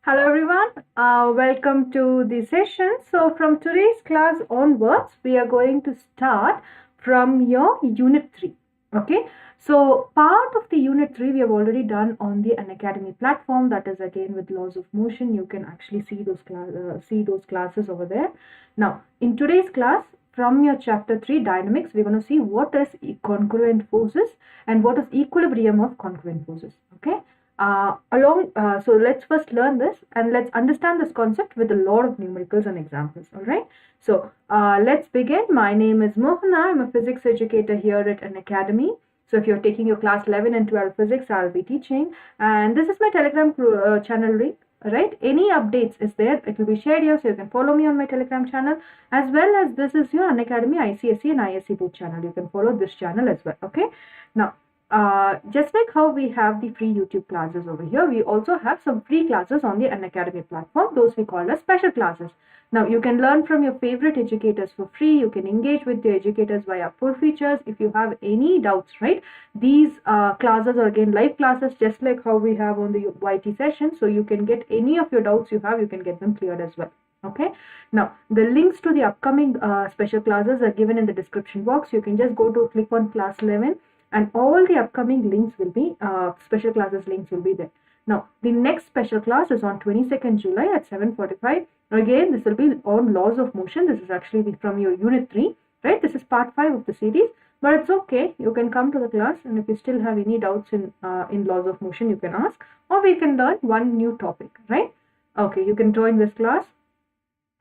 Hello everyone, welcome to the session. So from today's class onwards, we are going to start from your unit 3. Okay, so part of the unit 3 we have already done on the Unacademy platform, that is again with laws of motion. You can actually see those classes over there. Now in today's class, from your chapter 3 dynamics, we're going to see what is congruent forces and what is equilibrium of congruent forces. Okay, so let's first learn this and let's understand this concept with a lot of numericals and examples. All right, so let's begin. My name is Mohana. I'm a physics educator here at Unacademy. So if you're taking your class 11 and 12 physics, I'll be teaching, and this is my Telegram channel link. Right, any updates is there, it will be shared here, so you can follow me on my Telegram channel, as well as this is your Unacademy ICSE and ISC both channel. You can follow this channel as well. Okay, now just like how we have the free YouTube classes over here, we also have some free classes on the Unacademy platform. Those we call as special classes. Now you can learn from your favorite educators for free. You can engage with the educators via pull features. If you have any doubts, right, these classes are again live classes, just like how we have on the YT session. So you can get any of your doubts you have, you can get them cleared as well. Okay, now the links to the upcoming special classes are given in the description box. You can just go to click on class 11 and all the upcoming links will be special classes links will be there. Now the next special class is on 22nd July at 7:45. Again, this will be on laws of motion. This is actually from your unit 3, right? This is part 5 of the series, but it's okay. You can come to the class, and if you still have any doubts in laws of motion, you can ask, or we can learn one new topic, right? Okay, you can join this class.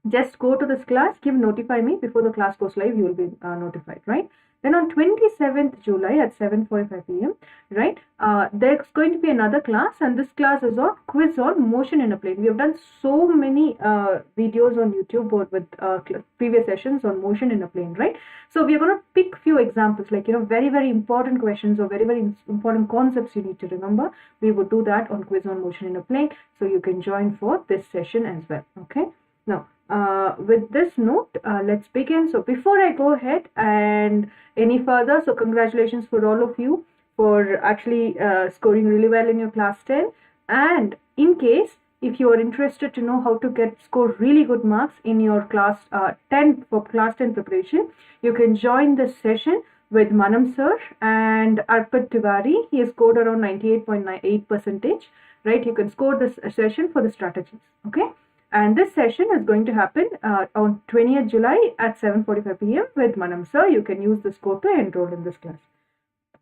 Just go to this class, notify me before the class goes live, you will be notified, right? Then on 27th July at 7:45 p.m., right, there's going to be another class, and this class is on quiz on motion in a plane. We have done so many videos on YouTube with previous sessions on motion in a plane, right? So we are going to pick few examples, like, very, very important questions or very, very important concepts you need to remember. We would do that on quiz on motion in a plane. So you can join for this session as well, okay? Now, with this note, let's begin. So before I go ahead and any further, so congratulations for all of you for actually scoring really well in your class 10. And in case if you are interested to know how to score really good marks in your class 10 for class 10 preparation, you can join this session with Manam sir and Arpit Tiwari. He has scored around 98.98%, right? You can score this session for the strategies, okay? And this session is going to happen on 20th July at 7:45 p.m. with Manam sir. You can use this code to enroll in this class.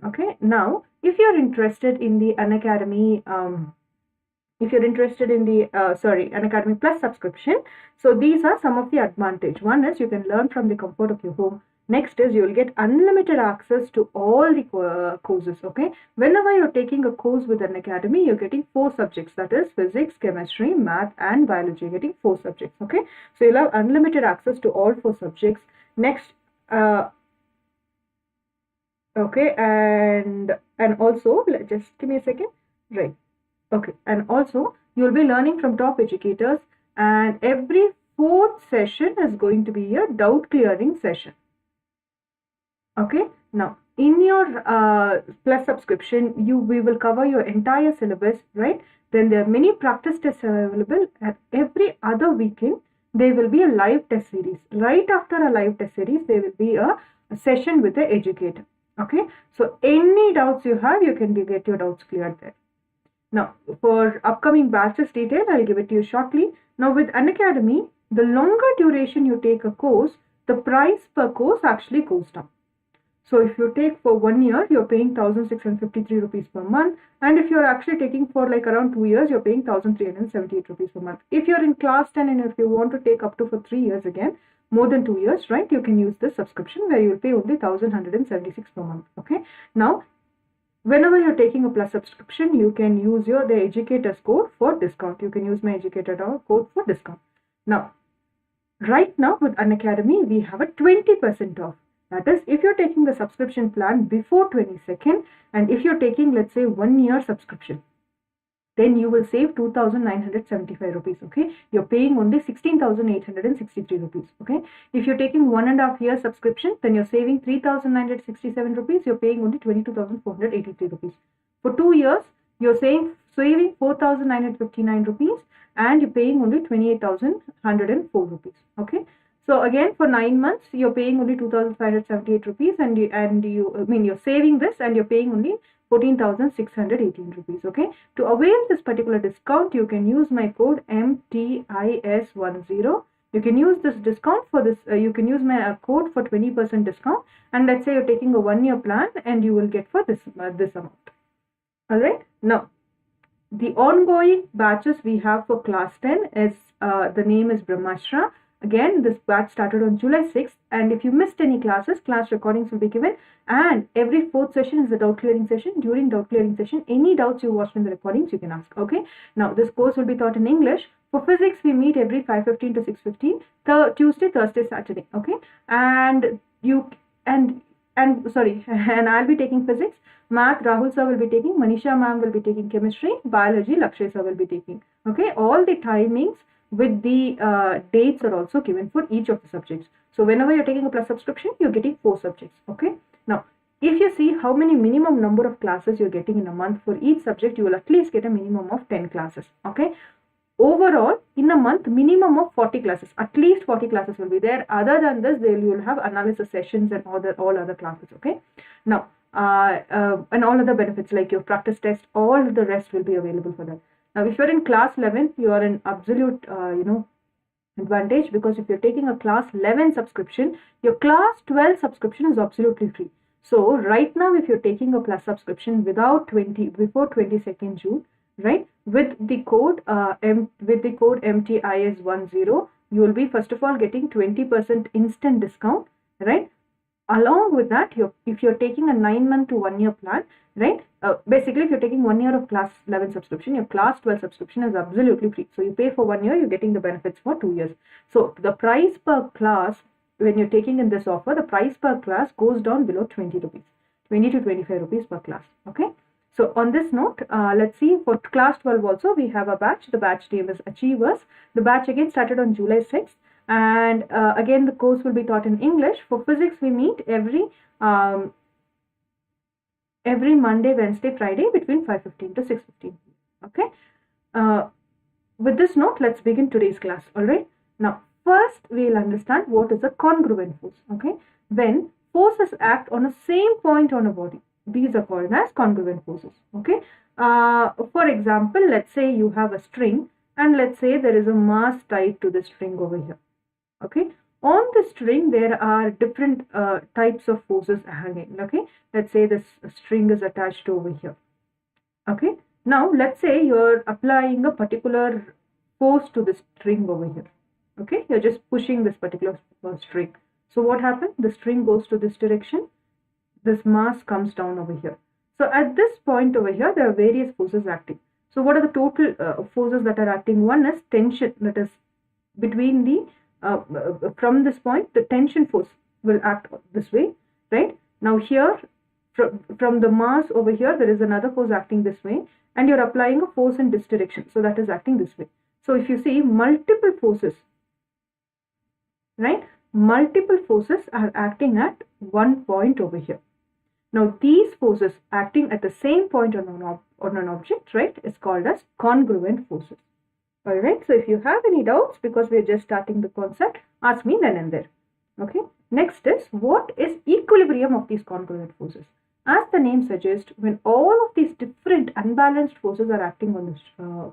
Okay. Now, if you're interested in the Unacademy, Unacademy Plus subscription, so these are some of the advantage. One is you can learn from the comfort of your home. Next is you will get unlimited access to all the courses, okay? Whenever you're taking a course with Unacademy, you're getting 4 subjects, that is physics, chemistry, math and biology. You're getting 4 subjects, okay? So you'll have unlimited access to all 4 subjects. Next, okay, and also, just give me a second, right? Okay, and also you'll be learning from top educators, and every 4th session is going to be a doubt clearing session. Okay, now in your plus subscription, we will cover your entire syllabus, right? Then there are many practice tests available, and every other weekend there will be a live test series. Right after a live test series, there will be a session with the educator. Okay, so any doubts you have, you can get your doubts cleared there. Now, for upcoming batches detail, I'll give it to you shortly. Now, with Unacademy, the longer duration you take a course, the price per course actually goes down. So if you take for 1 year, you're paying 1,653 rupees per month. And if you're actually taking for like around 2 years, you're paying 1,378 rupees per month. If you're in class 10 and if you want to take up to for 3 years again, more than 2 years, right, you can use this subscription where you'll pay only 1,176 per month. Okay. Now, whenever you're taking a plus subscription, you can use the educator's code for discount. You can use my educator code for discount. Now, right now with Unacademy, we have a 20% off. That is, if you're taking the subscription plan before 22nd, and if you're taking, let's say, 1 year subscription, then you will save 2,975 rupees, okay? You're paying only 16,863 rupees, okay? If you're taking 1.5 year subscription, then you're saving 3,967 rupees. You're paying only 22,483 rupees. For 2 years, you're saving 4,959 rupees and you're paying only 28,104 rupees. Okay. So again, for 9 months, you're paying only 2,578 rupees and you're saving this and you're paying only 14,618 rupees. Okay. To avail this particular discount, you can use my code MTIS10. You can use this discount for this. You can use my code for 20% discount. And let's say you're taking a 1-year plan and you will get for this amount. All right. Now, the ongoing batches we have for class 10 is the name is Brahmastra. Again, this batch started on July 6th, and if you missed any classes, class recordings will be given, and every 4th session is a doubt clearing session. During doubt clearing session, any doubts you watched in the recordings, you can ask. Okay. Now, this course will be taught in English. For physics, we meet every 5:15 to 6:15, Tuesday, Thursday, Saturday. Okay. And I'll be taking physics. Math, Rahul sir will be taking. Manisha ma'am will be taking chemistry. Biology, Lakshay sir will be taking. Okay. All the timings with the dates are also given for each of the subjects. So whenever you're taking a plus subscription, you're getting 4 subjects. Okay. Now, if you see how many minimum number of classes you're getting in a month for each subject, you will at least get a minimum of 10 classes. Okay. Overall, in a month, minimum of 40 classes. At least 40 classes will be there. Other than this, you will have analysis sessions and all other classes. Okay. Now, and all other benefits like your practice test, all the rest will be available for that. Now, if you're in class 11, you are in absolute, advantage, because if you're taking a class 11 subscription, your class 12 subscription is absolutely free. So, right now, if you're taking a plus subscription before 22nd June, right, with the code MTIS10, you will be first of all getting 20% instant discount, right? Along with that, if you're taking a 9-month to 1-year plan, right, basically if you're taking 1 year of class 11 subscription, your class 12 subscription is absolutely free. So you pay for 1 year, you're getting the benefits for 2 years. So the price per class, when you're taking in this offer, the price per class goes down below 20 rupees, 20 to 25 rupees per class. Okay. So on this note, let's see, for class 12 also we have a batch. The batch name is Achievers. The batch again started on July 6th. And again, the course will be taught in English. For physics, we meet every Monday, Wednesday, Friday between 5:15 to 6:15. Okay. With this note, let's begin today's class. All right. Now, first we'll understand what is a congruent force. Okay. When forces act on the same point on a body, these are called as congruent forces. Okay. For example, let's say you have a string, and let's say there is a mass tied to the string over here. Okay. On the string, there are different types of forces hanging. Okay. Let's say this string is attached over here. Okay. Now, let's say you're applying a particular force to the string over here. Okay. You're just pushing this particular string. So what happens? The string goes to this direction. This mass comes down over here. So at this point over here, there are various forces acting. So what are the total forces that are acting? One is tension, that is between the from this point, the tension force will act this way, right? Now here, from the mass over here, there is another force acting this way, and you're applying a force in this direction. So that is acting this way. So if you see multiple forces, right? Multiple forces are acting at one point over here. Now these forces acting at the same point on an object, right, is called as congruent forces. Alright, so if you have any doubts, because we are just starting the concept, ask me then and there. Okay, next is, what is equilibrium of these congruent forces? As the name suggests, when all of these different unbalanced forces are acting on this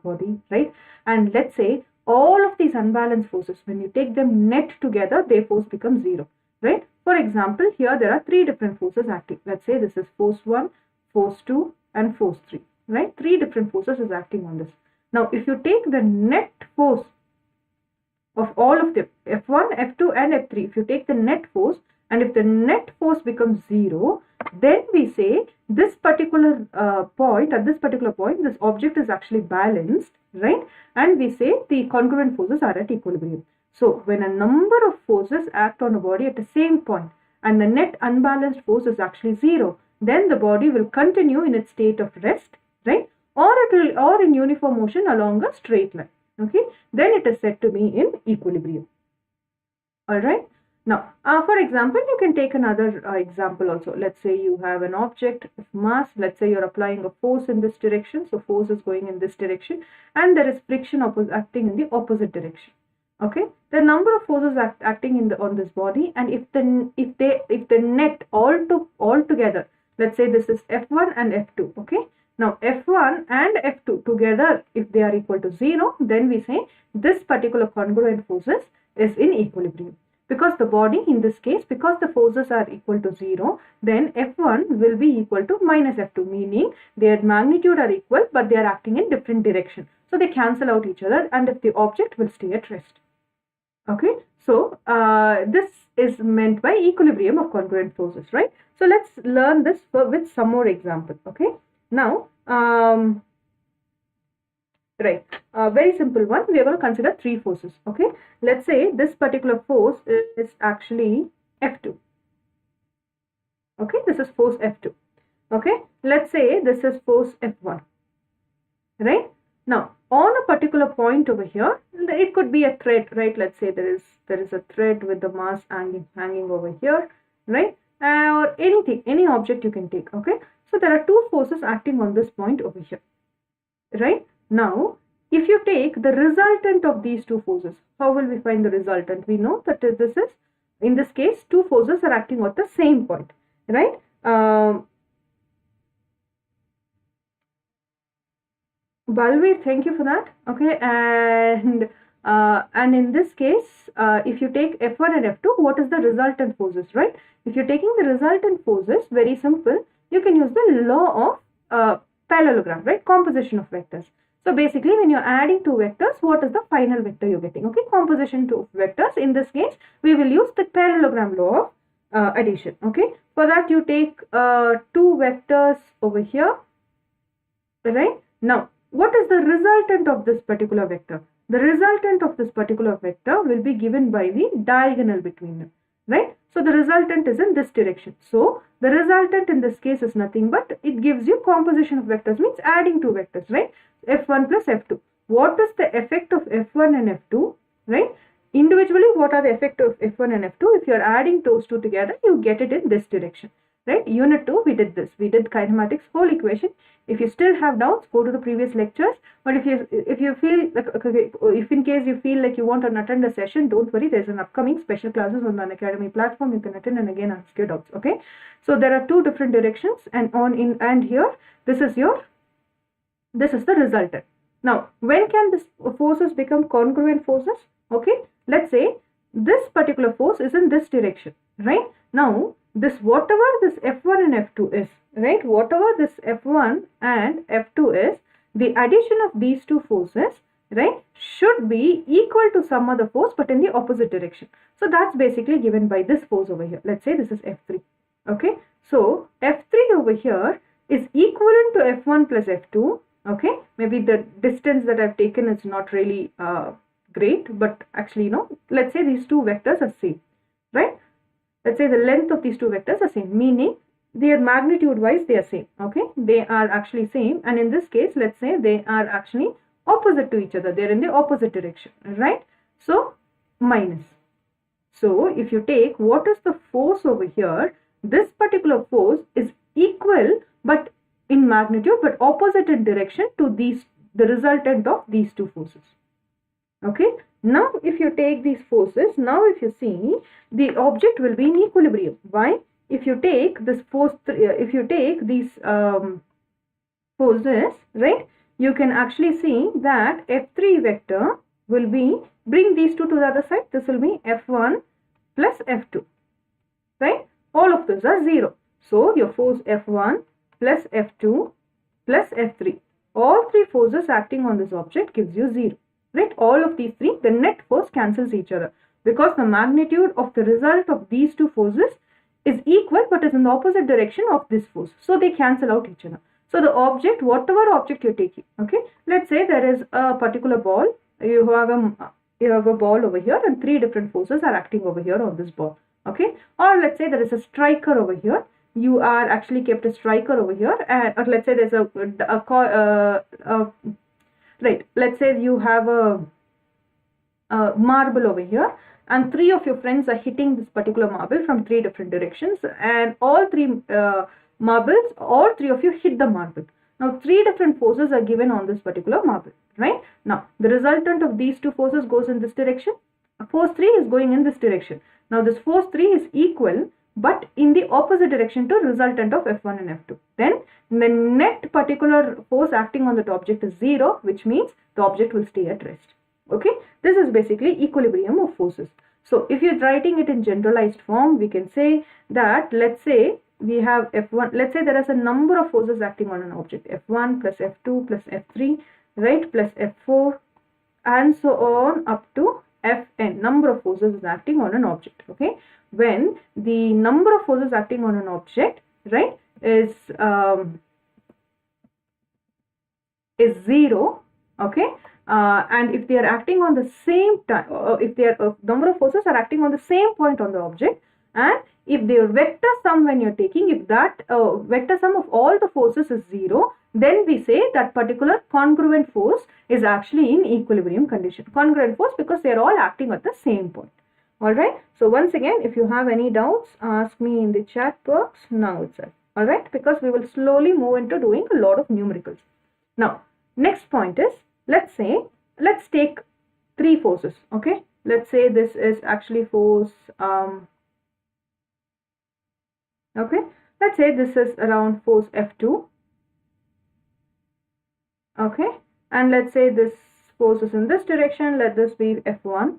body, right, and let's say all of these unbalanced forces, when you take them net together, their force becomes 0, right? For example, here there are 3 different forces acting. Let's say this is force 1, force 2 and force 3, right? 3 different forces is acting on this. Now, if you take the net force of all of them, F1, F2 and F3, if you take the net force, and if the net force becomes 0, then we say this particular point, at this particular point, this object is actually balanced, right? And we say the congruent forces are at equilibrium. So, when a number of forces act on a body at the same point, and the net unbalanced force is actually 0, then the body will continue in its state of rest, right? Or in uniform motion along a straight line. Okay, then it is said to be in equilibrium. All right. Now, for example, you can take another example also. Let's say you have an object of mass. Let's say you're applying a force in this direction. So force is going in this direction, and there is friction acting in the opposite direction. Okay, the number of forces acting on this body, and if the net all together, let's say this is F1 and F2. Okay, now F1 and F2 together, if they are equal to 0, then we say this particular congruent forces is in equilibrium. Because the body in this case, because the forces are equal to 0, then F1 will be equal to minus F2, meaning their magnitude are equal but they are acting in different direction. So they cancel out each other, and if the object will stay at rest. Okay, so this is meant by equilibrium of congruent forces, right? So let's learn this with some more example. Okay, now right, very simple one. We are going to consider three forces. Okay, let's say this particular force is actually F2. Okay, this is force F2. Okay, let's say this is force F1. Right, now on a particular point over here, it could be a thread, right? Let's say there is a thread with the mass hanging over here, right? Or anything, any object you can take. Okay, so there are two forces acting on this point over here, right? Now, if you take the resultant of these two forces, how will we find the resultant? We know that this is, in this case, two forces are acting at the same point, right? Balveer, thank you for that. Okay, and in this case, if you take F1 and F2, what is the resultant forces, right? If you're taking the resultant forces, very simple, you can use the law of parallelogram, right? Composition of vectors. So basically, when you're adding two vectors, what is the final vector you're getting? Okay, composition of vectors. In this case, we will use the parallelogram law of addition. Okay, for that you take two vectors over here, right? Now, what is the resultant of this particular vector? The resultant of this particular vector will be given by the diagonal between them, right? So the resultant is in this direction. So the resultant in this case is nothing but it gives you composition of vectors, means adding two vectors, right? F1 plus F2. What is the effect of F1 and F2, right? Individually, what are the effect of F1 and F2? If you are adding those two together, you get it in this direction, right? Unit 2, we did this. We did kinematics whole equation. If you still have doubts, go to the previous lectures. But if you feel like, if in case you feel like you want to attend a session, don't worry. There's an upcoming special classes on the Unacademy platform. You can attend and again ask your doubts. Okay. So there are two different directions, and here this is the resultant. Now, when can this forces become congruent forces? Okay. Let's say this particular force is in this direction, right? Now, whatever this F1 and F2 is, right? Whatever this F1 and F2 is, the addition of these two forces, right, should be equal to some other force but in the opposite direction. So that's basically given by this force over here. Let's say this is F3. Okay. So F3 over here is equivalent to F1 plus F2. Okay. Maybe the distance that I've taken is not really great, but actually, let's say these two vectors are same, right? Let's say the length of these two vectors are same, meaning their magnitude wise they are same. Okay, they are actually same, and in this case, let's say they are actually opposite to each other. They're in the opposite direction, right? So minus. So if you take what is the force over here, this particular force is equal but in magnitude but opposite in direction to the resultant of these two forces. Okay, now if you take these forces, now if you see, the object will be in equilibrium. Why? If you take this force, if you take these forces, right, you can actually see that F3 vector will be, bring these two to the other side, this will be F1 plus F2, right? All of those are 0. So your force F1 plus F2 plus F3, all three forces acting on this object gives you 0. Right, all of these three, the net force cancels each other because the magnitude of the result of these two forces is equal but is in the opposite direction of this force. So they cancel out each other. So the object, whatever object you're taking, okay, let's say there is a particular ball. You have a ball over here, and three different forces are acting over here on this ball. Okay, or let's say there is a striker over here. You are actually kept a striker over here, and or let's say there's right, let's say you have a marble over here, and 3 of your friends are hitting this particular marble from 3 different directions, and all 3 marbles, all 3 of you hit the marble. Now 3 different forces are given on this particular marble, right? Now the resultant of these 2 forces goes in this direction. Force 3 is going in this direction. Now this force 3 is equal but in the opposite direction to resultant of F1 and F2. Then the net particular force acting on that object is 0, which means the object will stay at rest. Okay, this is basically equilibrium of forces. So if you're writing it in generalized form, we can say that, let's say we have F1, let's say there is a number of forces acting on an object, F1 plus F2 plus F3, right, plus F4 and so on up to Fn, number of forces is acting on an object. Okay, when the number of forces acting on an object, right, is 0, okay, and if they are acting on the same time, if their number of forces are acting on the same point on the object, and if their vector sum when you are taking, if that vector sum of all the forces is 0, then we say that particular congruent force is actually in equilibrium condition. Congruent force because they are all acting at the same point. Alright, so once again, if you have any doubts, ask me in the chat box now itself. Alright, because we will slowly move into doing a lot of numericals. Now, next point is, let's take 3 forces. Okay, let's say this is actually force, okay, let's say this is around force F2. Okay, and let's say this force is in this direction, let this be F1.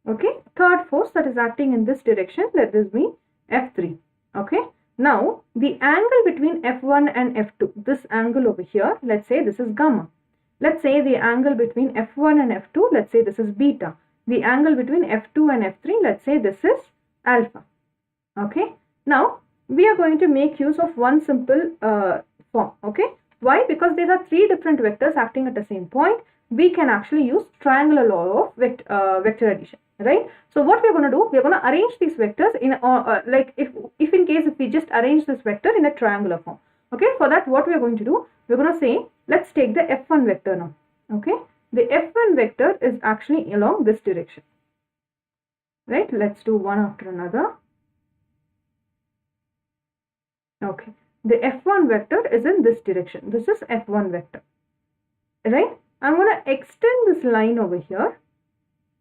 Okay, third force that is acting in this direction, let this be F3. Okay, now the angle between F1 and F2, this angle over here, let's say this is gamma. Let's say the angle between F1 and F2, let's say this is beta. The angle between F2 and F3, let's say this is alpha. Okay, now we are going to make use of one simple form. Okay, why? Because there are 3 different vectors acting at the same point. We can actually use triangular law of vector addition, right? So what we are going to do, we are going to arrange these vectors in like if in case if we just arrange this vector in a triangular form. Okay, for that what we are going to do, we are going to say, let's take the F1 vector now. Okay, the F1 vector is actually along this direction, right? Let's do one after another. Okay, the F1 vector is in this direction. This is F1 vector, right? I'm going to extend this line over here.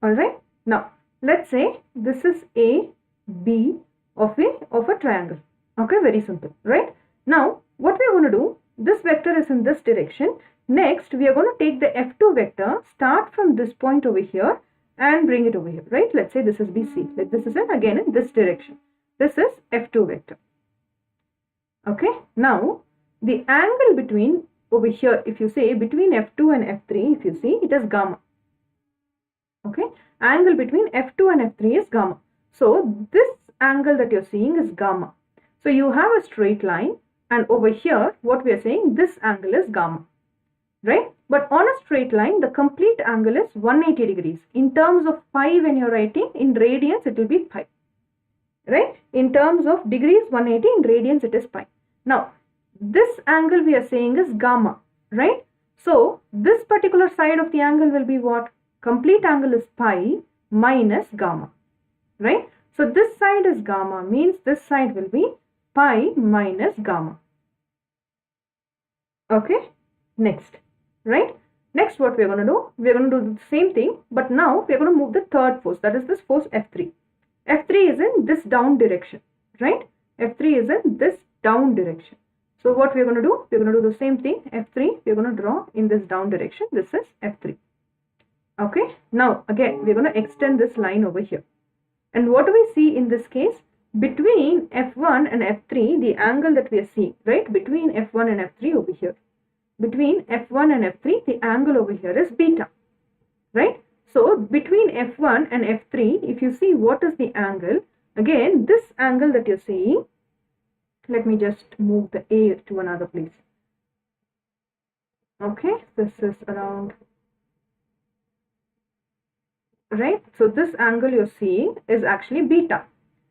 Alright, now let's say this is A, B of a triangle. Okay, very simple, right? Now what we are going to do, this vector is in this direction. Next we are going to take the F2 vector, start from this point over here and bring it over here, right? Let's say this is BC, like this is again in this direction. This is F2 vector. Okay, now the angle between over here, if you say between F2 and F3, if you see, it is gamma. Okay, angle between F2 and F3 is gamma. So this angle that you're seeing is gamma. So you have a straight line, and over here what we are saying, this angle is gamma, right? But on a straight line, the complete angle is 180 degrees. In terms of pi, when you're writing in radians, it will be pi, right? In terms of degrees, 180, in radians it is pi. Now this angle we are saying is gamma, right? So this particular side of the angle will be what? Complete angle is pi minus gamma, right? So this side is gamma, means this side will be pi minus gamma. Okay, next, right? Next what we are going to do, we are going to do the same thing, but now we are going to move the third force, that is this force F3. F3 is in this down direction, right? F3 is in this down direction. So what we are going to do, we are going to do the same thing, F3, we are going to draw in this down direction, this is F3. Okay, now again we are going to extend this line over here. And what do we see in this case? Between F1 and F3, the angle that we are seeing, right? Between F1 and F3 over here. Between F1 and F3, the angle over here is beta, right? So between F1 and F3, if you see what is the angle, again this angle that you're seeing, let me just move the A to another place. Okay, this is around, right? So this angle you're seeing is actually beta.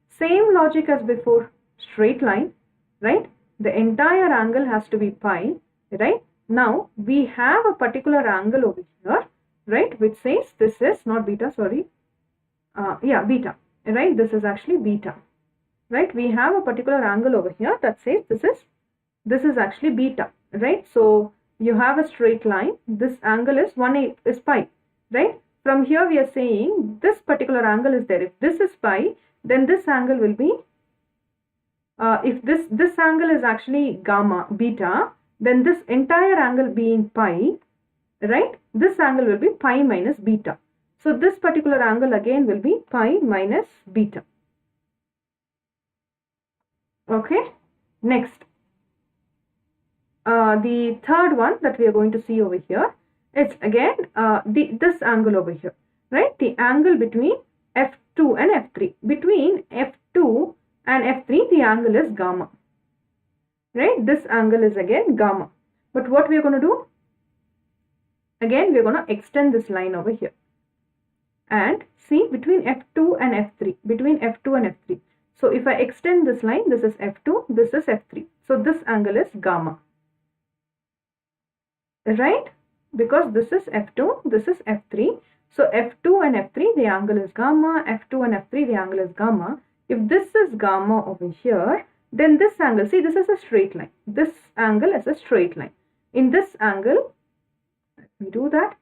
Same logic as before, straight line, right? The entire angle has to be pi, right? Now we have a particular angle over here, right, which says this is not beta, sorry, beta, right? This is actually beta, right? We have a particular angle over here that says this is actually beta, right? So you have a straight line. This angle is pi, right? From here we are saying this particular angle is there. If this is pi, then this angle will be, if this angle is actually beta, then this entire angle being pi, right? This angle will be pi minus beta. So this particular angle again will be pi minus beta. Okay, next. The third one that we are going to see over here, it's again this angle over here, right? The angle between F2 and F3. Between F2 and F3, the angle is gamma, right? This angle is again gamma. But what we are going to do? Again, we are going to extend this line over here. And see, between F2 and F3, between F2 and F3. So if I extend this line, this is F2, this is F3. So this angle is gamma, right? Because this is F2, this is F3. So F2 and F3, the angle is gamma. F2 and F3, the angle is gamma. If this is gamma over here, then this angle, see, this is a straight line. This angle is a straight line. In this angle, let me do that.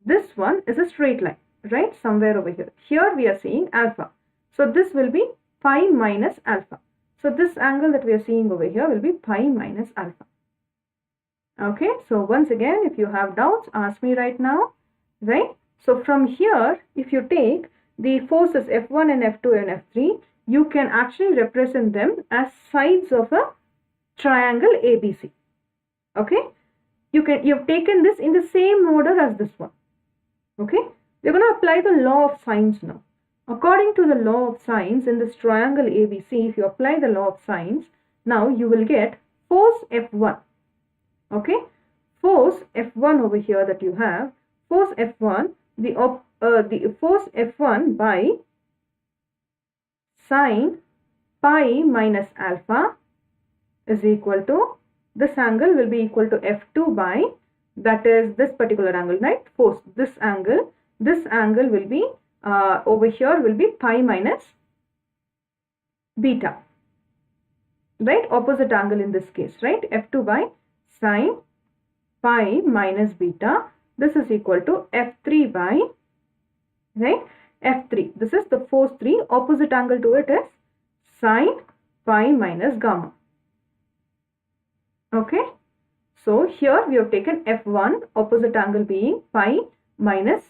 This one is a straight line, right? Somewhere over here. Here we are seeing alpha. So this will be pi minus alpha. So this angle that we are seeing over here will be pi minus alpha. Okay, so once again, if you have doubts, ask me right now, right? So from here, if you take the forces F1 and F2 and F3, you can actually represent them as sides of a triangle ABC. Okay, you've taken this in the same order as this one. Okay, we're going to apply the law of sines now. According to the law of sines in this triangle ABC, if you apply the law of sines, now you will get force F1. Okay, force F1 over here that you have, force F1, the force F1 by sine pi minus alpha is equal to, this angle will be equal to F2 by, that is this particular angle, right? Force, this angle will be, over here will be pi minus beta, right? Opposite angle in this case, right? F2 by sine pi minus beta. This is equal to F3 by, right? F3. This is the force 3. Opposite angle to it is sine pi minus gamma. Okay. So here we have taken F1, opposite angle being pi minus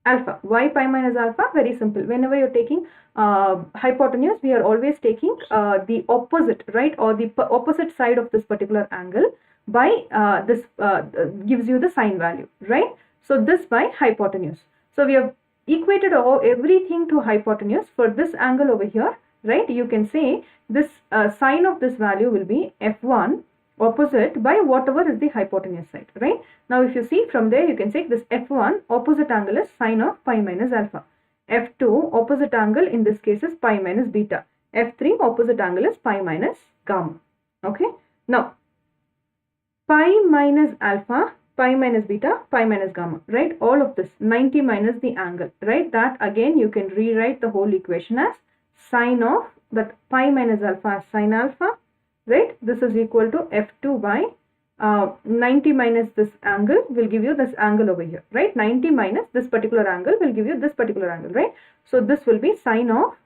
alpha. Why pi minus alpha? Very simple. Whenever you're taking hypotenuse, we are always taking the opposite, right? Or the opposite side of this particular angle by this gives you the sine value, right? So this by hypotenuse. So we have equated everything to hypotenuse. For this angle over here, right, you can say this sine of this value will be F1 opposite by whatever is the hypotenuse side, right? Now if you see from there, you can say this F1 opposite angle is sine of pi minus alpha. F2 opposite angle in this case is pi minus beta. F3 opposite angle is pi minus gamma. Okay. Now pi minus alpha, pi minus beta, pi minus gamma, right? All of this 90 minus the angle, right? That again you can rewrite the whole equation as sine of that pi minus alpha as sine alpha, right? This is equal to F2 by 90 minus this angle will give you this angle over here, right? 90 minus this particular angle will give you this particular angle, right? So this will be sine of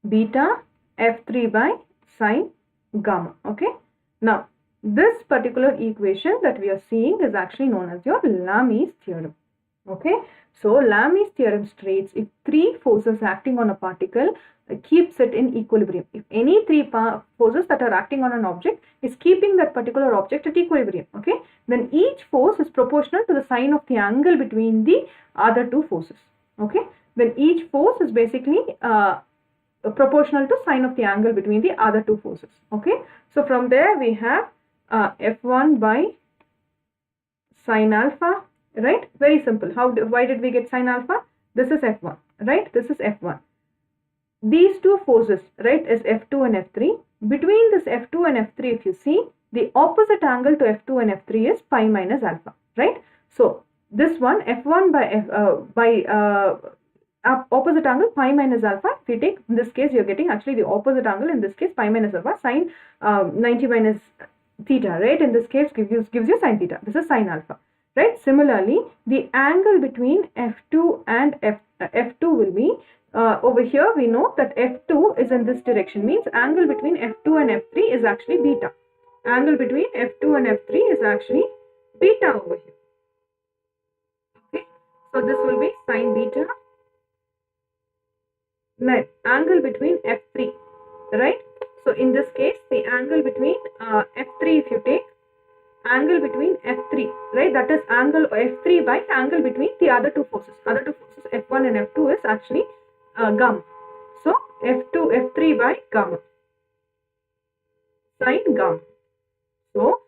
beta F3 by sine gamma. Okay. Now this particular equation that we are seeing is actually known as your Lamy's theorem. Okay. So Lamy's theorem states if three forces acting on a particle keeps it in equilibrium. If any three forces that are acting on an object is keeping that particular object at equilibrium, okay, then each force is proportional to the sine of the angle between the other two forces. Okay. Then each force is basically proportional to sine of the angle between the other two forces. Okay. So from there we have F1 by sine alpha, right? Very simple. Why did we get sine alpha? This is F1, right? This is F1. These two forces, right, is F2 and F3. Between this F2 and F3, if you see, the opposite angle to F2 and F3 is pi minus alpha, right? So this one F1 by opposite angle pi minus alpha. If you take, in this case, you're getting actually the opposite angle, in this case pi minus alpha, sine 90 minus theta, right? In this case gives you sine theta. This is sine alpha, right? Similarly, the angle between F2 and F2 will be over here. We know that F2 is in this direction, means angle between F2 and F3 is actually beta. Angle between F2 and F3 is actually beta over here. Okay, so this will be sine beta. Angle between F3, right? So in this case, the angle between F3, if you take angle between F3, right, that is angle F3 by angle between the other two forces. Other two forces F1 and F2 is actually gamma. So F2, F3 by gamma, sine gamma. So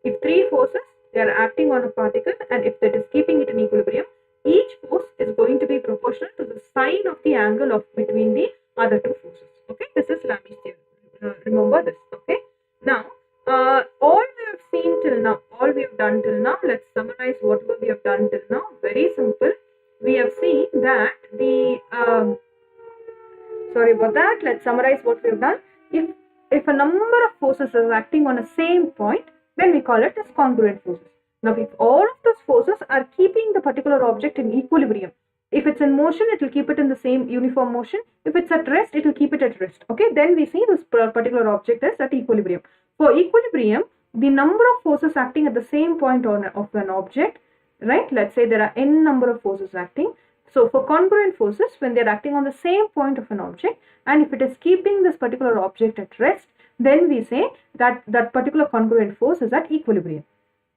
if three forces, they are acting on a particle, and if that is keeping it in equilibrium, each force is going to be proportional to the sine of the angle of between the other two forces. Okay, this is Lami's theorem. Remember this. Okay, now all we have seen till now, all we have done till now, let's summarize whatever we have done till now. Very simple. We have seen that the sorry about that. Let's summarize what we have done. If a number of forces is acting on a same point, then we call it as congruent forces. Now, if all of those forces are keeping the particular object in equilibrium, if it's in motion, it will keep it in the same uniform motion. If it's at rest, it will keep it at rest. Okay, then we see this particular object is at equilibrium. For equilibrium, the number of forces acting at the same point of an object, right? Let's say there are n number of forces acting. So for congruent forces, when they are acting on the same point of an object, and if it is keeping this particular object at rest, then we say that that particular congruent force is at equilibrium.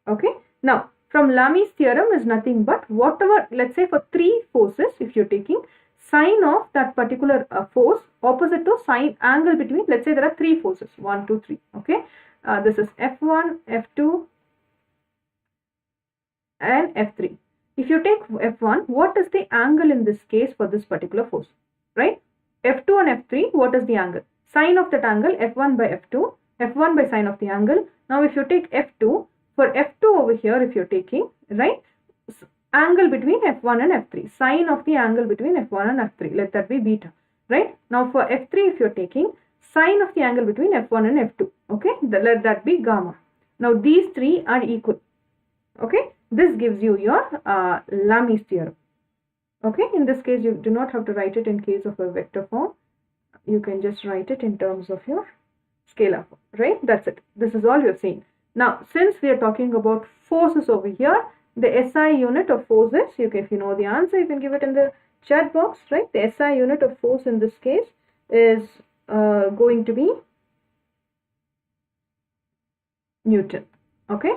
Okay. Now, from Lami's theorem is nothing but whatever, let's say for three forces, if you're taking sine of that particular force opposite to sine angle between, let's say there are three forces, 1, 2, 3. Okay. This is F1, F2 and F3. If you take F1, what is the angle in this case for this particular force, right? F2 and F3, what is the angle? Sine of that angle, F1 by F2, F1 by sine of the angle. Now, if you take F2, for F2 over here, if you're taking, right, angle between F1 and F3, sine of the angle between F1 and F3, let that be beta, right? Now, for F3, if you're taking sine of the angle between F1 and F2, okay, let that be gamma. Now, these three are equal, okay? This gives you your Lami's theorem. Okay, in this case, you do not have to write it in case of a vector form. You can just write it in terms of your scalar form, right? That's it. This is all you're seeing. Now, since we are talking about forces over here, the SI unit of forces, if you know the answer, you can give it in the chat box, right? The SI unit of force in this case is going to be Newton. Okay,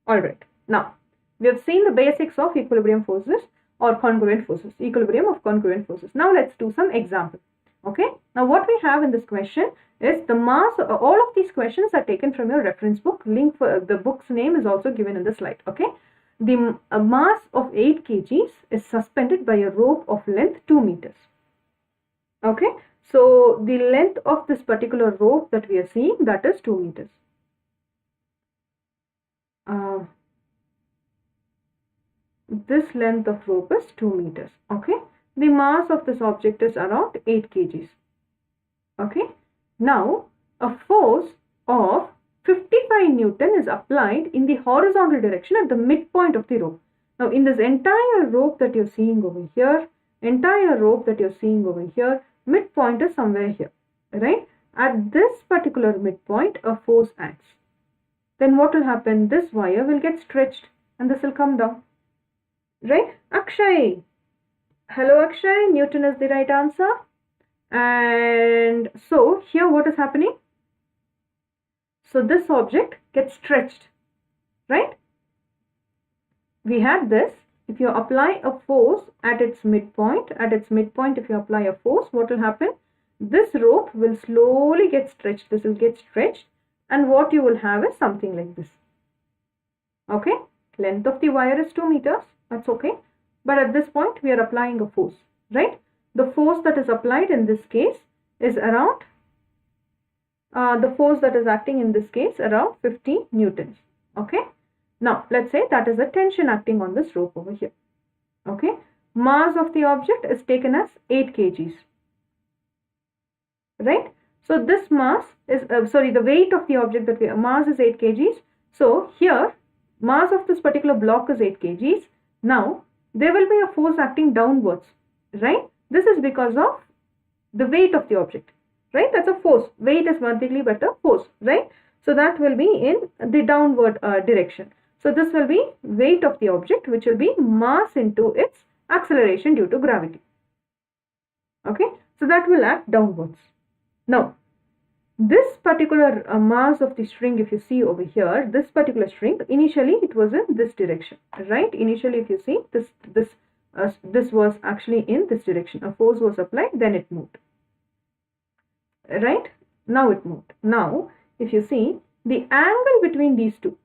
all right. Now, we have seen the basics of equilibrium forces or congruent forces, equilibrium of congruent forces. Now, let's do some examples. Okay, now what we have in this question is the mass. All of these questions are taken from your reference book. Link for the book's name is also given in the slide. Okay, the mass of 8 kgs is suspended by a rope of length 2 meters. Okay, so the length of this particular rope that we are seeing, that is 2 meters. This length of rope is 2 meters. Okay, the mass of this object is around 8 kgs. Okay, now a force of 55 Newton is applied in the horizontal direction at the midpoint of the rope. Now, in this entire rope that you're seeing over here, midpoint is somewhere here, right? At this particular midpoint, a force acts. Then what will happen? This wire will get stretched and this will come down. Right? Akshay. Hello Akshay. Newton is the right answer. And so here what is happening? So this object gets stretched. Right? We had this. If you apply a force at its midpoint, if you apply a force, what will happen? This rope will slowly get stretched. This will get stretched. And what you will have is something like this. Okay? Length of the wire is 2 meters. That's okay. But at this point, we are applying a force, right? The force that is applied in this case is around, the force that is acting in this case around 50 newtons. Okay. Now, let's say that is a tension acting on this rope over here. Okay. mass of the object is taken as 8 kgs, right? So this mass is, the weight of the object that mass is 8 kgs. So here mass of this particular block is 8 kgs. Now there will be a force acting downwards, right? This is because of the weight of the object, right? That's a force. Weight is vertically but a force, right? So that will be in the downward direction. So this will be weight of the object, which will be mass into its acceleration due to gravity. Okay, so that will act downwards. Now this particular mass of the string, if you see over here, this particular string, initially it was in this direction, right? Initially, if you see, this was actually in this direction. A force was applied, then it moved, right? Now it moved. Now if you see, the angle between these two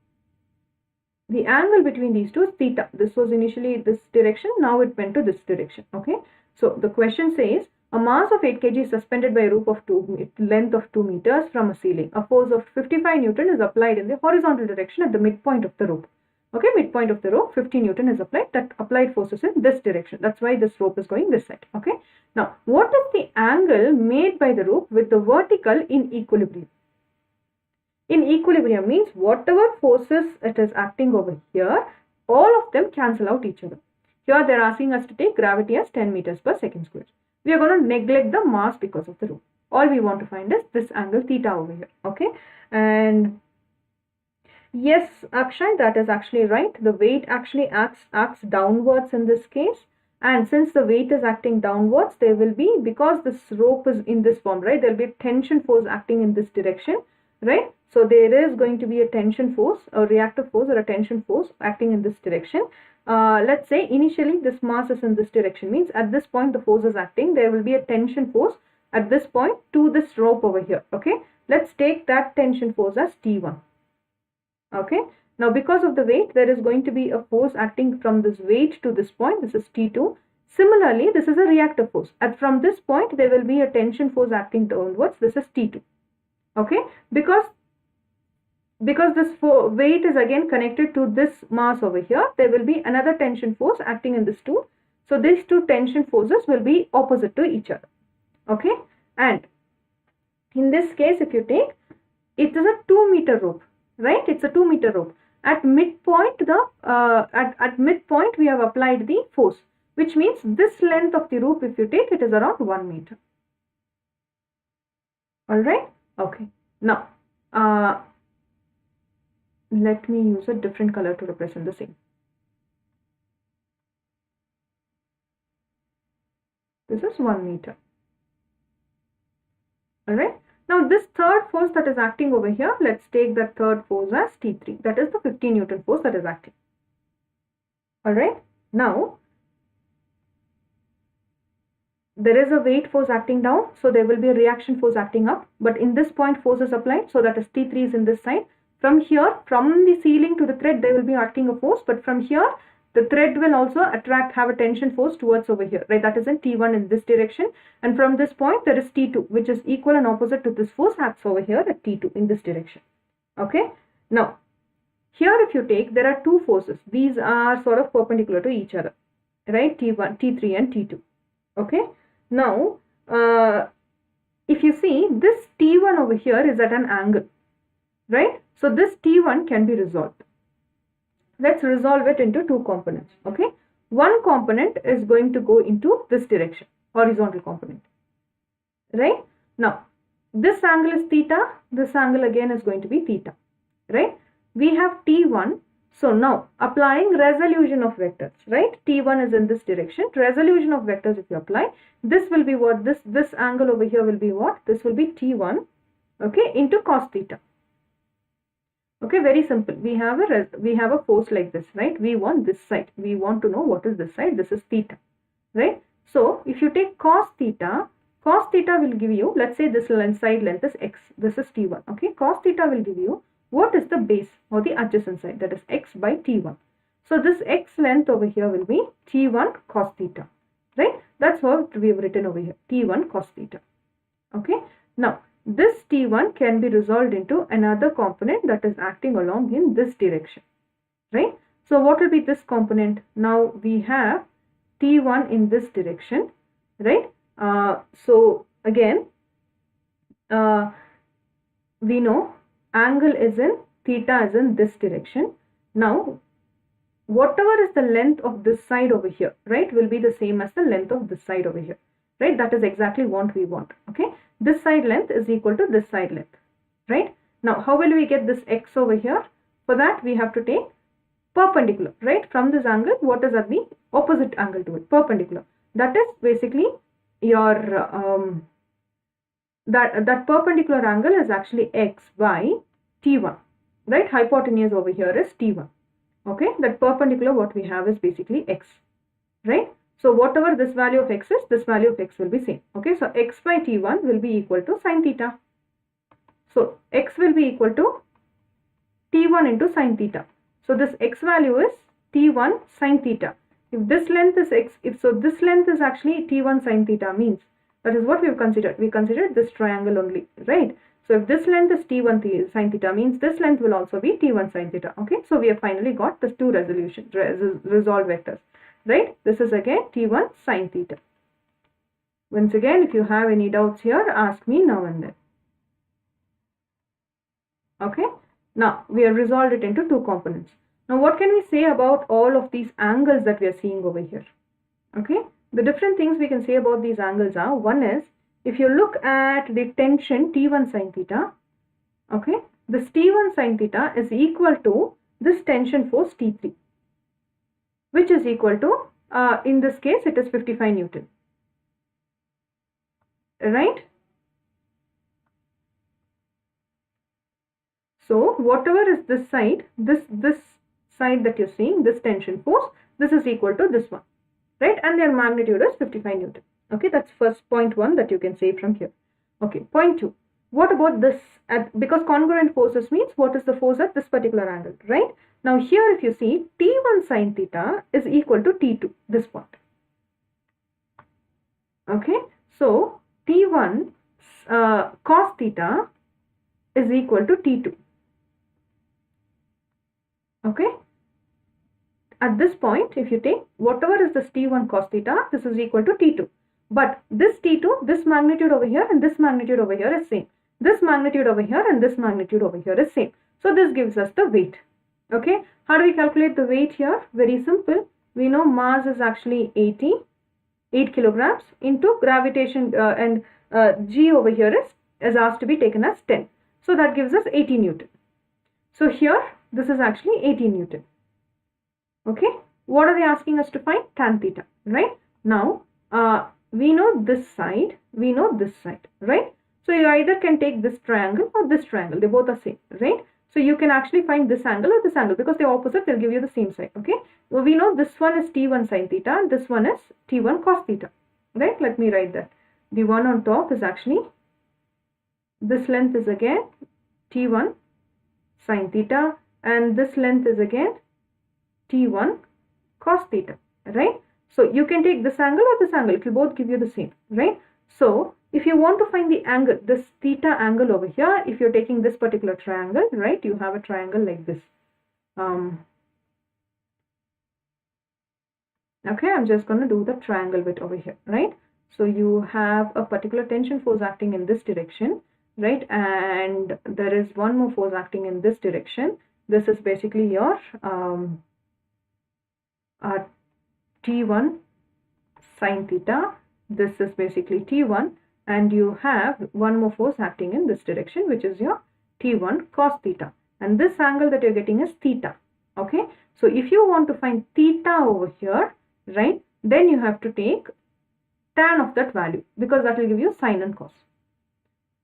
is theta. This was initially this direction, now it went to this direction. Okay, so the question says, a mass of 8 kg is suspended by a rope of length of 2 meters from a ceiling. A force of 55 Newton is applied in the horizontal direction at the midpoint of the rope. Okay, midpoint of the rope, 50 Newton is applied. That applied force is in this direction. That's why this rope is going this side. Okay, now what is the angle made by the rope with the vertical in equilibrium? In equilibrium means whatever forces it is acting over here, all of them cancel out each other. Here they are asking us to take gravity as 10 meters per second square. We are going to neglect the mass because of the rope. All we want to find is this angle theta over here. Okay, and yes, Akshay, that is actually right. The weight actually acts downwards in this case. And since the weight is acting downwards, there will be, because this rope is in this form, right, there will be a tension force acting in this direction, right? So there is going to be a tension force, a reactive force or a tension force acting in this direction. Let's say initially this mass is in this direction, means at this point the force is acting. There will be a tension force at this point to this rope over here. Okay, let's take that tension force as T1. Okay, now because of the weight, there is going to be a force acting from this weight to this point. This is T2. Similarly, this is a reactive force. From this point, there will be a tension force acting downwards. This is T2. Okay, because this weight is again connected to this mass over here, there will be another tension force acting in this too. So these two tension forces will be opposite to each other. Okay, and in this case, if you take, it is a 2 meter rope, right? It's a 2 meter rope. At midpoint, at midpoint we have applied the force, which means this length of the rope, if you take, it is around 1 meter. All right. Okay. Now, let me use a different color to represent the same. This is 1 meter. All right. Now this third force that is acting over here, let's take that third force as T3. That is the 15 Newton force that is acting. All right. Now there is a weight force acting down, so there will be a reaction force acting up. But in this point, force is applied, so that is T3 is in this side. From here, from the ceiling to the thread, there will be acting a force. But from here, the thread will also have a tension force towards over here, right? That is in T1 in this direction. And from this point, there is T2, which is equal and opposite to this force, acts over here at T2 in this direction. Okay. Now, here if you take, there are two forces. These are sort of perpendicular to each other, right? T1, T3 and T2. Okay. Now, if you see, this T1 over here is at an angle, right? So this T1 can be resolved. Let's resolve it into two components. Okay, one component is going to go into this direction, horizontal component, right? Now this angle is theta, this angle again is going to be theta, right? We have T1, so now applying resolution of vectors, right? T1 is in this direction, resolution of vectors, if you apply, this will be what, this angle over here will be what, this will be T1, okay, into cos theta. Okay, very simple. We have a force like this, right? We want this side. We want to know what is this side. This is theta, right? So if you take cos theta will give you, let's say this side length is x. This is T1. Okay, cos theta will give you what is the base or the adjacent side, that is x by T1. So this x length over here will be T1 cos theta, right? That's what we have written over here, T1 cos theta. Okay, now this T1 can be resolved into another component that is acting along in this direction, right? So what will be this component? Now we have T1 in this direction, right? So again, we know angle is in theta is in this direction. Now whatever is the length of this side over here, right, will be the same as the length of this side over here, right? That is exactly what we want. Okay, this side length is equal to this side length, right? Now how will we get this x over here? For that we have to take perpendicular, right? From this angle, what is at the opposite angle to it? Perpendicular. That is basically your that perpendicular angle is actually x by T1, right? Hypotenuse over here is T1. Okay, that perpendicular what we have is basically x, right? So whatever this value of x is, this value of x will be same. Okay, so x by T1 will be equal to sine theta. So x will be equal to T1 into sine theta. So this x value is T1 sine theta. If this length is x, so this length is actually T1 sine theta, means that is what we have considered. We considered this triangle only, right? So if this length is T1 sine theta, means this length will also be T1 sine theta. Okay, so we have finally got the two resolved vectors, right? This is again T1 sine theta. Once again, if you have any doubts here, ask me now and then. Okay, now we have resolved it into two components. Now what can we say about all of these angles that we are seeing over here? Okay, the different things we can say about these angles are, one is, if you look at the tension T1 sine theta, okay, this T1 sine theta is equal to this tension force T3, which is equal to, in this case, it is 55 Newton, right? So whatever is this side, this side that you're seeing, this tension force, this is equal to this one, right? And their magnitude is 55 Newton. Okay, that's first point one that you can say from here. Okay, point two. What about this? Because congruent forces means what is the force at this particular angle, right? Now here if you see, T1 sine theta is equal to T2, this point. Okay, so T1 cos theta is equal to T2. Okay, at this point, if you take whatever is this T1 cos theta, this is equal to T2. But this T2, this magnitude over here and this magnitude over here is same. This magnitude over here and this magnitude over here is same. So this gives us the weight. Okay, how do we calculate the weight here? Very simple. We know mass is actually 8 kilograms into gravitation and G over here is asked to be taken as 10. So that gives us 80 Newton. So here this is actually 80 Newton. Okay, what are they asking us to find? Tan theta, right? Now we know this side, we know this side, right? So you either can take this triangle or this triangle, they both are same, right? So you can actually find this angle or this angle, because they're opposite, they'll give you the same side. Okay, well, we know this one is T1 sine theta and this one is T1 cos theta, right? Let me write that. The one on top is actually, this length is again T1 sine theta and this length is again T1 cos theta, right? So you can take this angle or this angle, it will both give you the same, right? So if you want to find the angle, this theta angle over here, if you're taking this particular triangle, right, you have a triangle like this. Okay, I'm just going to do the triangle bit over here, right? So you have a particular tension force acting in this direction, right? And there is one more force acting in this direction. This is basically your T1 sine theta. This is basically T1, and you have one more force acting in this direction, which is your T1 cos theta, and this angle that you're getting is theta. Okay, so if you want to find theta over here, right, then you have to take tan of that value, because that will give you sine and cos.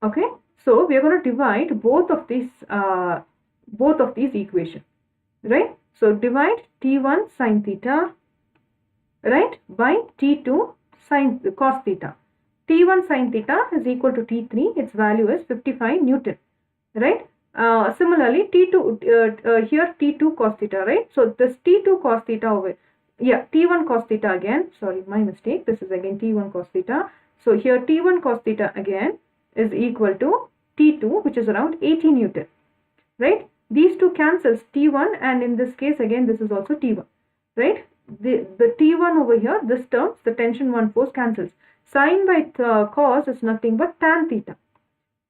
Okay, so we are going to divide both of these equations, right? So divide T1 sine theta, right, by T2 sine cos theta. T1 sine theta is equal to T3, its value is 55 Newton, right? Similarly, T2 here T2 cos theta, right? So this T2 cos theta over, yeah, T1 cos theta again, sorry, my mistake, this is again T1 cos theta. So here T1 cos theta again is equal to T2, which is around 80 Newton, right? These two cancels, T1, and in this case again this is also T1, right? the T1 over here, this term, the tension 1 force cancels. Sine by cos is nothing but tan theta,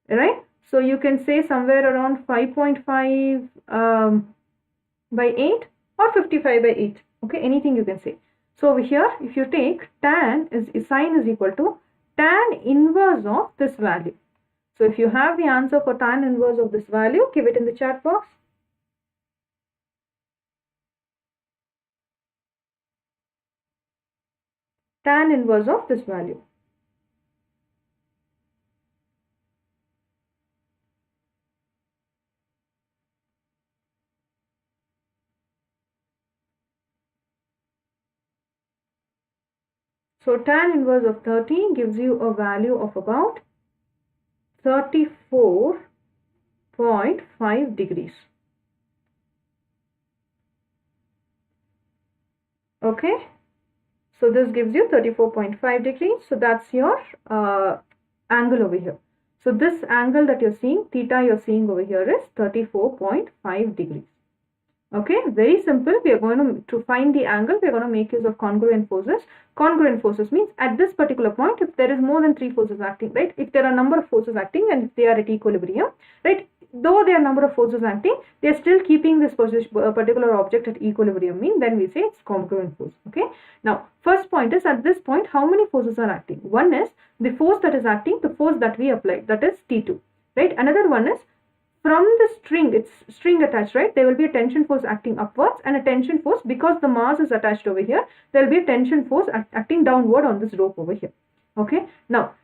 right? So you can say somewhere around 5.5 by 8 or 55 by 8, okay, anything you can say. So over here, if you take tan sine is equal to tan inverse of this value. So if you have the answer for tan inverse of this value, give it in the chat box. Tan inverse of this value. So tan inverse of 30 gives you a value of about 34.5 degrees. Okay, so this gives you 34.5 degrees. So that's your angle over here. So this angle that you're seeing, theta you're seeing over here is 34.5 degrees. Okay, very simple. We are going to find the angle. We are going to make use of congruent forces. Congruent forces means at this particular point, if there is more than 3 forces acting, right? If there are a number of forces acting and if they are at equilibrium, right? Though there are number of forces acting, they are still keeping this particular object at equilibrium. Mean then we say it's congruent force. Okay. Now, first point is at this point, how many forces are acting? One is the force that is acting, the force that we applied, that is T2, right? Another one is from the string, it's string attached, right? There will be a tension force acting upwards and a tension force, because the mass is attached over here, there will be a tension force acting downward on this rope over here. Okay. Now,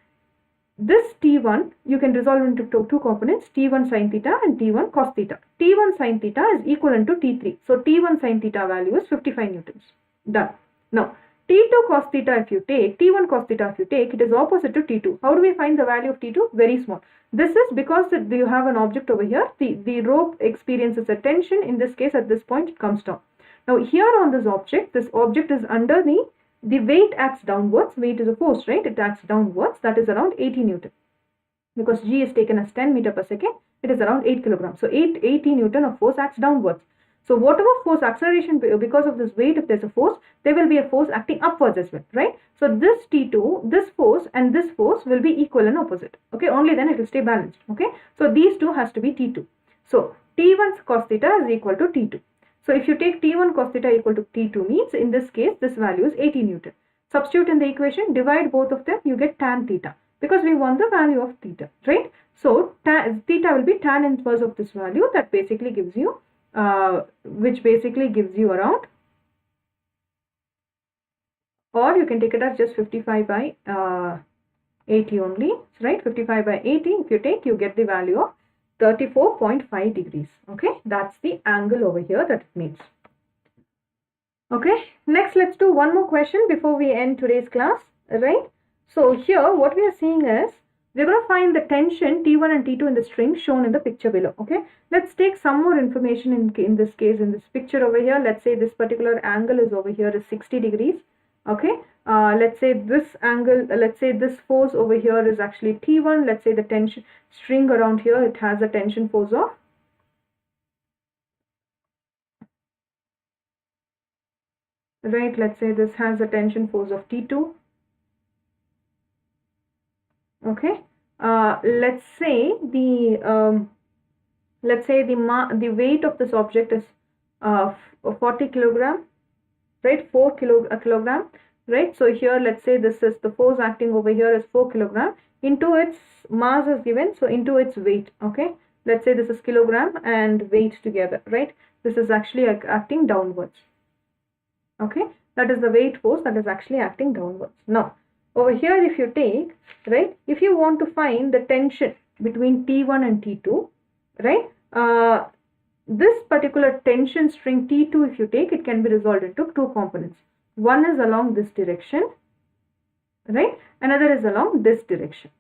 this T1 you can resolve into two components, T1 sin theta and T1 cos theta. T1 sin theta is equivalent to T3. So T1 sin theta value is 55 newtons. Done. Now, T2 cos theta if you take, T1 cos theta if you take, it is opposite to T2. How do we find the value of T2? Very small. This is because you have an object over here. The rope experiences a tension. In this case, at this point, it comes down. Now, here on this object is under the weight acts downwards. Weight is a force, right? It acts downwards. That is around 80 Newton. Because G is taken as 10 meter per second, it is around 8 kilograms. So 80 Newton of force acts downwards. So whatever force acceleration, because of this weight, if there's a force, there will be a force acting upwards as well, right? So this T2, this force and this force will be equal and opposite. Okay, only then it will stay balanced. Okay, so these two has to be T2. So T1 cos theta is equal to T2. So if you take T1 cos theta equal to T2 means in this case this value is 80 Newton. Substitute in the equation, divide both of them, you get tan theta because we want the value of theta, right? So theta will be tan inverse of this value, that basically gives you which basically gives you around, or you can take it as just 55 by 80 only, right? 55 by 80 if you take, you get the value of 34.5 degrees. Okay, that's the angle over here that it means. Okay, next let's do one more question before we end today's class, right? So here what we are seeing is we're going to find the tension T1 and T2 in the string shown in the picture below. Okay, let's take some more information in this case, in this picture over here. Let's say this particular angle is over here is 60 degrees. Okay, let's say this angle, let's say this force over here is actually T1. Let's say the tension string around here, it has a tension force of, right, let's say this has a tension force of T2. Okay, let's say the weight of this object is 40 kilogram, right? 4 kilogram, right? So here let's say this is the force acting over here is 4 kilogram into its mass is given, so into its weight. Okay, let's say this is kilogram and weight together, right? This is actually acting downwards. Okay, that is the weight force that is actually acting downwards. Now over here if you take, right, if you want to find the tension between T1 and T2, right, this particular tension string T2 if you take, it can be resolved into two components. One is along this direction, right, another is along this direction.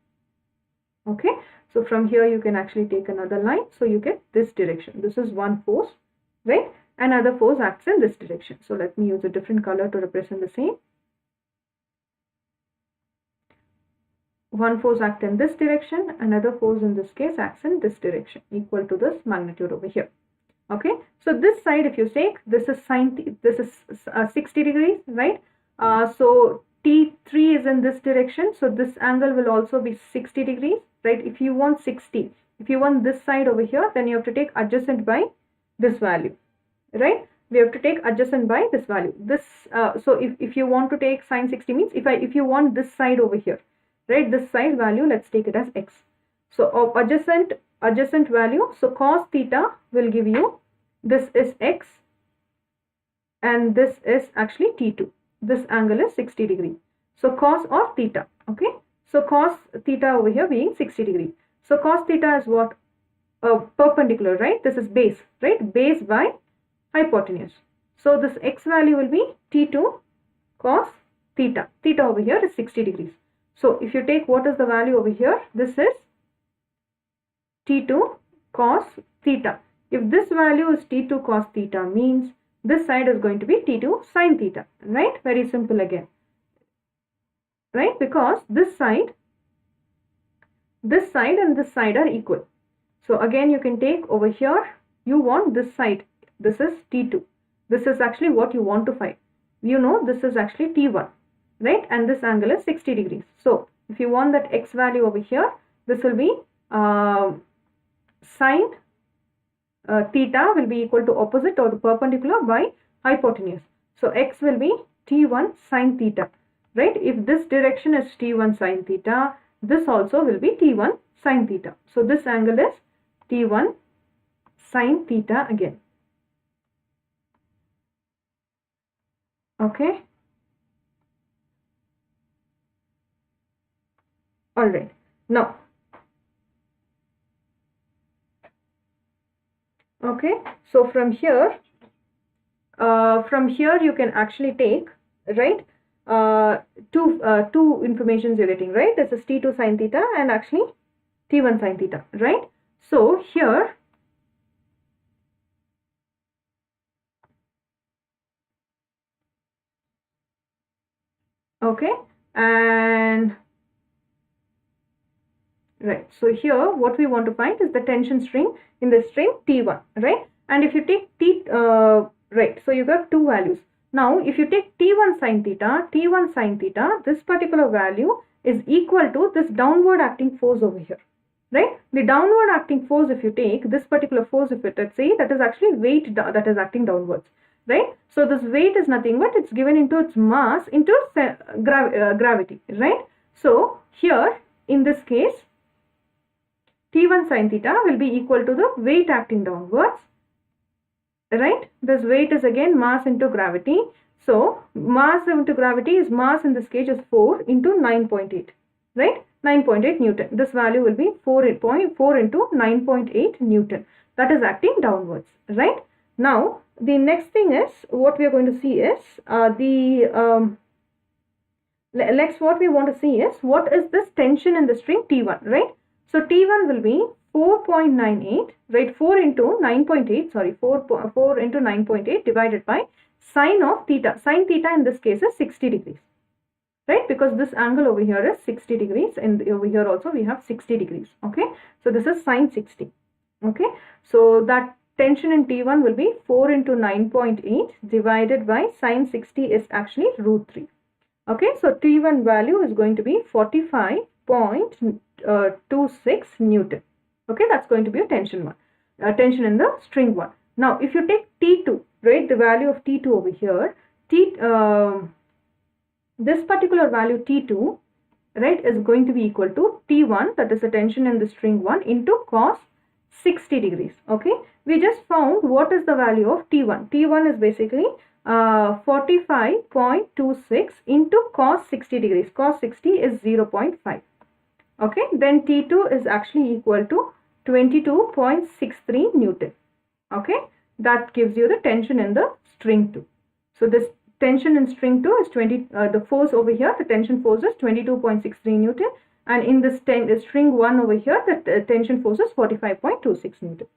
Okay, so from here you can actually take another line, so you get this direction. This is one force, right, another force acts in this direction. So let me use a different color to represent the same. One force acts in this direction, another force in this case acts in this direction, equal to this magnitude over here. Okay, so this side, if you take, this is this is 60 degrees, right? So T3 is in this direction, so this angle will also be 60 degrees, right? If you want 60, if you want this side over here, then you have to take adjacent by this value, right? We have to take adjacent by this value. This so if you want to take sine 60 means if you want this side over here, right, this side value, let's take it as x. So of adjacent value, so cos theta will give you, this is x and this is actually T2. This angle is 60 degree. So cos or theta, okay? So cos theta over here being 60 degree. So cos theta is what? Perpendicular, right? This is base, right? Base by hypotenuse. So this x value will be T2 cos theta. Theta over here is 60 degrees. So if you take, what is the value over here? This is T2 cos theta. If this value is T2 cos theta, means this side is going to be T2 sin theta, right? Very simple again, right? Because this side and this side are equal. So again, you can take over here, you want this side, this is T2. This is actually what you want to find. You know, this is actually T1, right? And this angle is 60 degrees. So if you want that x value over here, this will be sine theta will be equal to opposite or the perpendicular by hypotenuse. So x will be T1 sine theta, right? If this direction is T1 sine theta, this also will be T1 sine theta. So this angle is T1 sine theta again. Okay. All right. Now, okay. So from here you can actually take, right? Two informations you're getting, right? This is T2 sine theta and actually T1 sine theta, right? So here, okay, and right, so here what we want to find is the tension string in the string T1, right? And if you take right, so you got two values. Now if you take T1 sine theta, this particular value is equal to this downward acting force over here, right? The downward acting force, if you take this particular force, if it, let's say, that is actually weight that is acting downwards, right? So this weight is nothing but it's given into its mass into gravity, right? So here in this case, T1 sine theta will be equal to the weight acting downwards, right? This weight is again mass into gravity. So mass into gravity is, mass in this case is 4 into 9.8, right? 9.8 Newton. This value will be 4 into 9.8 Newton. That is acting downwards, right? Now the next thing is, what we are going to see is next what we want to see is, what is this tension in the string T1, right? So T1 will be 4.98, right? 4 into 9.8, sorry, 4 into 9.8 divided by sine of theta. Sine theta in this case is 60 degrees, right? Because this angle over here is 60 degrees and over here also we have 60 degrees, okay? So this is sine 60, okay? So that tension in T1 will be 4 into 9.8 divided by sine 60 is actually root 3. Okay, so T1 value is going to be 45.26 Newton. Okay, that's going to be a tension one, tension in the string one. Now, if you take T2, right, the value of T2 over here, this particular value T2, right, is going to be equal to T1, that is the tension in the string 1, into cos 60 degrees. Okay, we just found what is the value of T1. T1 is basically 45.26 into cos 60 degrees. Cos 60 is 0.5. Okay, then T2 is actually equal to 22.63 Newton. Okay, that gives you the tension in the string 2. So this tension in string 2 is the force over here, the tension force is 22.63 Newton, and in this string 1 over here, the tension force is 45.26 Newton.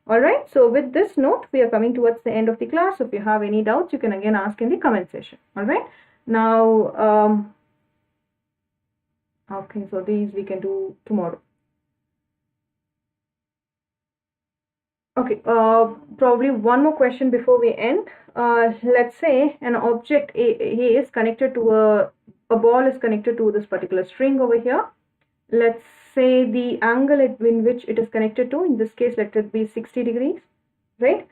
Alright, so with this note, we are coming towards the end of the class. So if you have any doubts, you can again ask in the comment section. Alright, now, okay, so these we can do tomorrow. Okay, probably one more question before we end. Let's say an object A is connected to a ball is connected to this particular string over here. Let's say the angle in which it is connected to, in this case, let it be 60 degrees, right?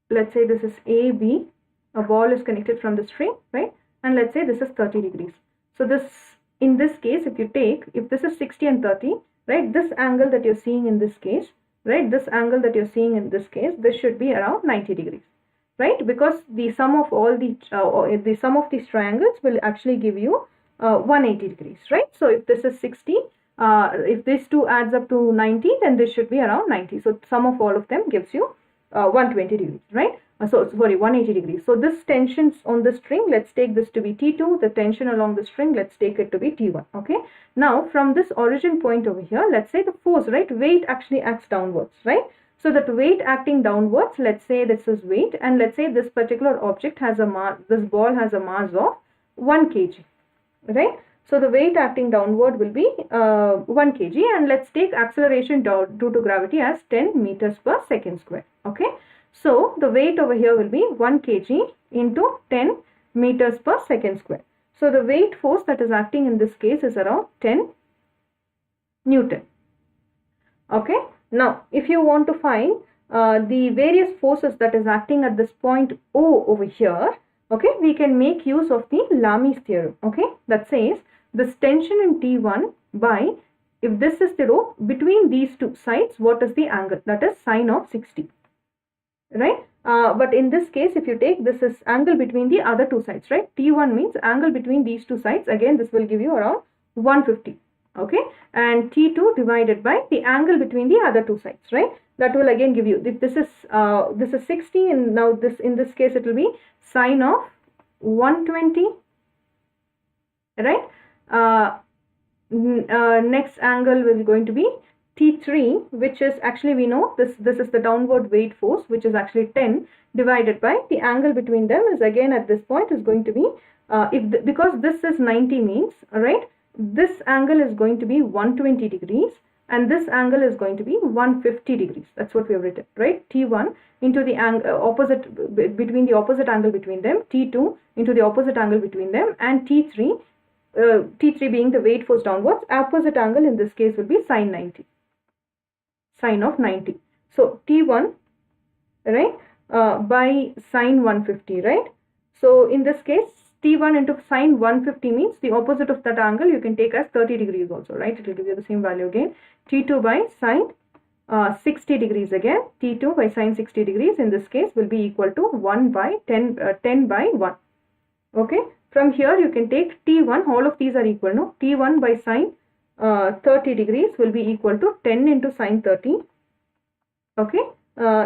Let's say this is AB, a ball is connected from the string, right? And let's say this is 30 degrees. So this, in this case, if you take, if this is 60 and 30, right, this angle that you're seeing in this case, right, this angle that you're seeing in this case, this should be around 90 degrees, right? Because the sum of all the sum of these triangles will actually give you 180 degrees, right? So if this is 60, if this two adds up to 90, then this should be around 90. So sum of all of them gives you 120 degrees, right? So sorry, 180 degrees. So this tension on the string, let's take this to be T2. The tension along the string, let's take it to be T1. Okay. Now from this origin point over here, let's say the force, right, weight actually acts downwards, right? So that weight acting downwards, let's say this is weight, and let's say this particular object has a mass, this ball has a mass of 1 kg, right? So the weight acting downward will be 1 kg, and let's take acceleration due to gravity as 10 meters per second square. Okay. So the weight over here will be 1 kg into 10 meters per second square. So the weight force that is acting in this case is around 10 Newton. Okay. Now, if you want to find the various forces that is acting at this point O over here, okay, we can make use of the Lami's theorem. Okay, that says this tension in T1 by, if this is the rho, between these two sides, what is the angle? That is sine of 60, right? But in this case, if you take, this is angle between the other two sides, right? T1 means angle between these two sides. Again, this will give you around 150. Okay, and T2 divided by the angle between the other two sides, right? That will again give you, if this is 60, and now this, in this case, it will be sine of 120, right? Next angle will going to be T3, which is actually, we know this is the downward weight force, which is actually 10 divided by the angle between them is again at this point is going to be because this is 90 means, right, this angle is going to be 120 degrees and this angle is going to be 150 degrees. That's what we have written, right? T1 into the opposite between the opposite angle between them, T2 into the opposite angle between them, and T3 being the weight force downwards, opposite angle in this case will be sine 90, sine of 90. So T1, right, by sine 150, right? So in this case, T1 into sine 150 means the opposite of that angle you can take as 30 degrees also, right? It will give you the same value again. T2 by sine 60 degrees again. T2 by sine 60 degrees in this case will be equal to 1 by 10 by 1. Okay. From here you can take T1, all of these are equal, no? T1 by sine 30 degrees will be equal to 10 into sine 30. Okay.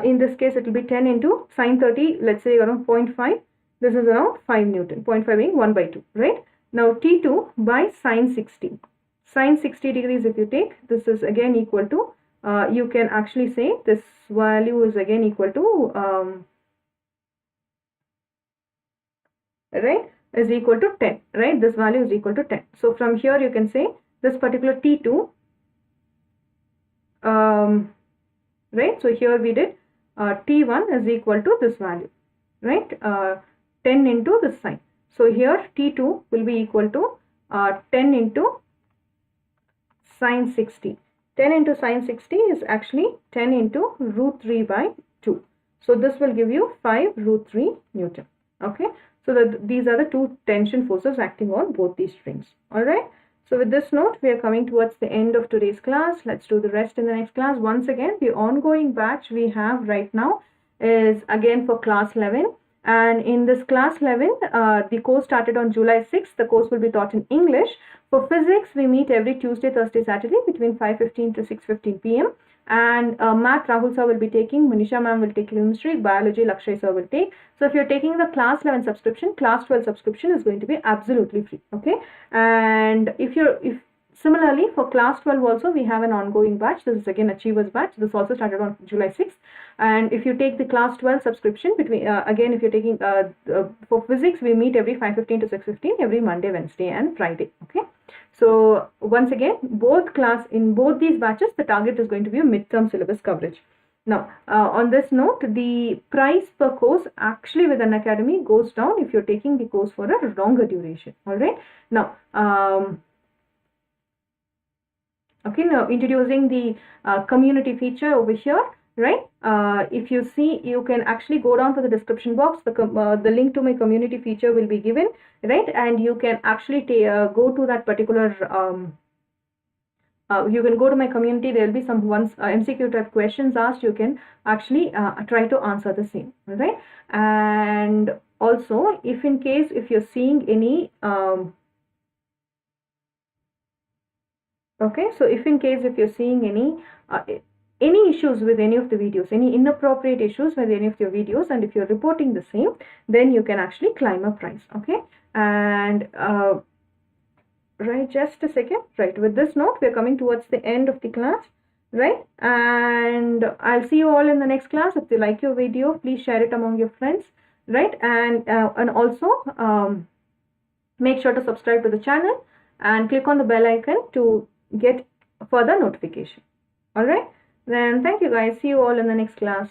In this case it will be 10 into sine 30, let's say around 0.5. This is around 5 Newton, 0.5 being 1 by 2, right? Now T2 by sine 60. Sine 60 degrees if you take, this is again equal to, you can actually say this value is again equal to, right, is equal to 10, right? This value is equal to 10. So from here you can say this particular T2, right? So here we did T1 is equal to this value, right? 10 into this sine. So here T2 will be equal to 10 into sine 60. 10 into sine 60 is actually 10 into root 3 by 2. So this will give you 5 root 3 Newton. Okay. So that these are the two tension forces acting on both these strings. Alright. So with this note, we are coming towards the end of today's class. Let's do the rest in the next class. Once again, the ongoing batch we have right now is again for class 11. And in this class 11, the course started on July 6th. The course will be taught in English. For physics, we meet every Tuesday, Thursday, Saturday between 5:15 to 6:15 p.m. And math, Rahul sir will be taking, Manisha ma'am will take chemistry, biology, Lakshay sir will take. So if you're taking the class 11 subscription, class 12 subscription is going to be absolutely free. Okay. And if Similarly, for class 12 also we have an ongoing batch. This is again Achievers batch. This also started on July 6th. And if you take the class 12 subscription, between again, if you're taking for physics, we meet every 5:15 to 6:15 every Monday, Wednesday and Friday. Okay. So once again, in both these batches, the target is going to be a midterm syllabus coverage. Now, on this note, the price per course actually with Unacademy goes down if you're taking the course for a longer duration. All right. Now, okay, now introducing the community feature over here, right? If you see, you can actually go down to the description box. The link to my community feature will be given, right? And you can actually go to that particular. You can go to my community. There will be some MCQ type questions asked. You can actually try to answer the same, all right? And also, if in case if you're seeing any okay, so if in case if you're seeing any issues with any of the videos, any inappropriate issues with any of your videos, and if you're reporting the same, then you can actually claim a prize. Okay, and right, just a second. Right, with this note, we're coming towards the end of the class, right? And I'll see you all in the next class. If you like your video, please share it among your friends, right? And also make sure to subscribe to the channel and click on the bell icon to get further notification. All right, then thank you guys. See you all in the next class.